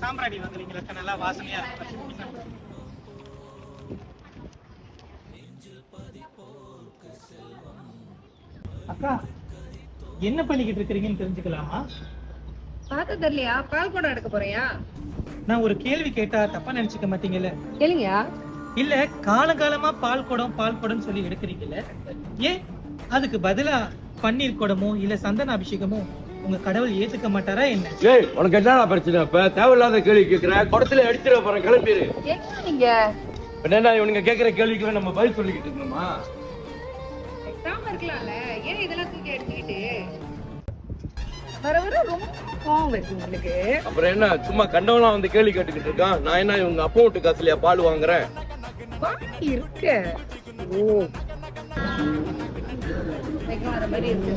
சாம்பிராணி வாங்குறீங்களா? நல்லா வாசனையா இருக்கு. அக்கா என்ன பண்ணிக்கிட்டு இருக்கிறீங்கன்னு தெரிஞ்சுக்கலாமா? பாத்து தெரியலையா? பால் குடம் எடுக்க போறியா? நான் ஒரு கேள்வி கேட்டா தப்பா நினைச்சுக்க மாட்டீங்கல்ல? கேளுங்கயா. இல்ல காலகாலமா பால் குடம் சொல்லி எடுக்கிறீங்கல்ல, ஏன் அதுக்கு பதிலா பன்னீர் குடமோ இல்ல சந்தன அபிஷேகமோ உங்க கடவுள் ஏத்துக்க மாட்டாரா என்ன? ஏய், உனக்கு என்னடா பிரச்சனை? இப்ப தேவையில்லாத கேள்வி கேக்குற. குடத்துல அடிச்சிட போறேன், கிளம்பிடு. நீங்க என்னடா இவனுங்க கேக்குற கேள்விக்கு நம்ம பதில் சொல்லிக்கிட்டு இருக்கணுமா? எக்ஸாம் இருக்கலாம்ல, ஏன் இதெல்லாம் தூக்கி எடுத்துக்கிட்டு வர வர ரொம்ப கோவம் வருது உங்களுக்கு. அப்புறம் என்ன சும்மா கண்டவனா வந்து கேள்வி கேட்டுக்கிட்டு இருக்கான்? நான் என்ன இவங்க அப்பா வீட்டு காசுலயா பால் வாங்குறேன்? இருக்கு. ஓ வர மாதிரி இருக்கு.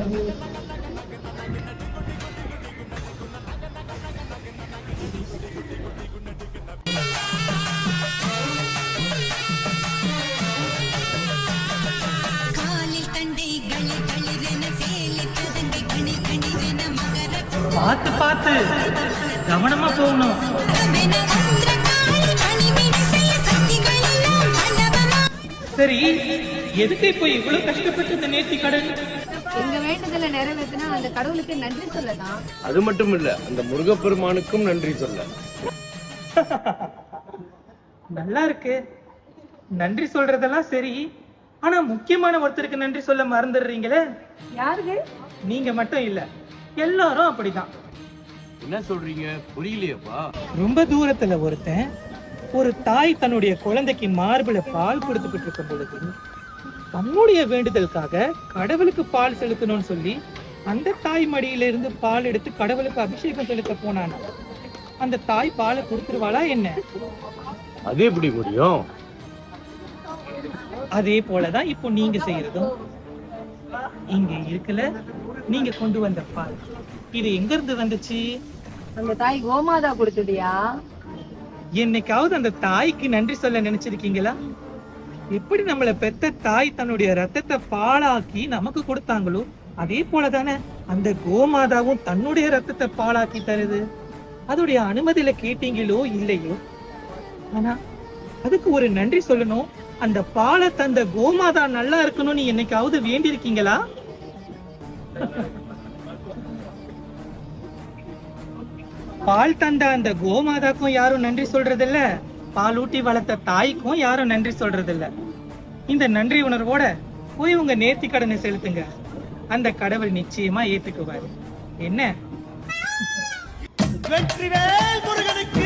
பார்த்து பார்த்து கவனமா போகணும். சரி, எதுக்கு இப்போ இவ்வளவு கஷ்டப்பட்டு இந்த நேர்த்தி கடன்? எங்க வேண்டுதலை நிறைவேற்றினா அந்த கடவுளுக்கு நன்றி சொல்லலாம். அது மட்டும் இல்ல, அந்த முருகப்பெருமானுக்கும் நன்றி சொல்ல. நல்லா இருக்கு. நன்றி சொல்றதெல்லாம் சரி, ஆனா முக்கியமான ஒருத்தருக்கு நன்றி சொல்ல மறந்துடுறீங்களே. யாருக்கு? நீங்க மட்டும் இல்ல, எல்லாரும் அப்படிதான். என்ன சொல்றீங்க? புரியலையப்பா. ரொம்ப தூரத்துல ஒருத்தன் ஒரு தாய் தன்னுடைய குழந்தைக்கு மார்புல பால் கொடுத்துக்கிட்டு இருக்கும் பொழுது தன்னுடைய வேண்டுதலுக்காக கடவுளுக்கு பால் செலுத்தணும்னு சொல்லி அந்த தாய் மடியில இருந்து பால் எடுத்து கடவுளுக்கு அபிஷேகம் செலுத்த போனானா, அந்த தாய் பாலை கொடுத்துருவாளா என்ன? அது எப்படி முடியும்? அதே போலதான் இப்போ நீங்க செய்யறதும். இங்க இருக்குல்ல, நீங்க கொண்டு வந்த பால், இது எங்க இருந்து வந்துச்சு? அந்த தாய் கோமாதா கொடுத்ததியா? என்னைக்காவது அந்த தாய்க்கு நன்றி சொல்ல நினைச்சிருக்கீங்களா? எப்படி நம்மள பெத்த தாய் தன்னுடைய ரத்தத்தை பாலாக்கி நமக்கு கொடுத்தாங்களோ அதே போலதானே அந்த கோமாதாவும் தன்னுடைய ரத்தத்தை பாலாக்கி தருது. அதோடைய அனுமதியில கேட்டீங்களோ இல்லையோ, ஆனா அதுக்கு ஒரு நன்றி சொல்லணும். அந்த பாலை தந்த கோமாதா நல்லா இருக்கணும்னு என்னைக்காவது வேண்டி இருக்கீங்களா? பால் தந்த அந்த கோமாதாக்கும் யாரும் நன்றி சொல்றது இல்ல, பால் ஊட்டி வளர்த்த தாய்க்கும் யாரும் நன்றி சொல்றது இல்ல. இந்த நன்றி உணர்வோட போய் உங்க நேர்த்தி கடனை செலுத்துங்க. அந்த கடவுள் நிச்சயமா ஏத்துக்குவாரு. என்ன? வெற்றிவேல் முருகனுக்கு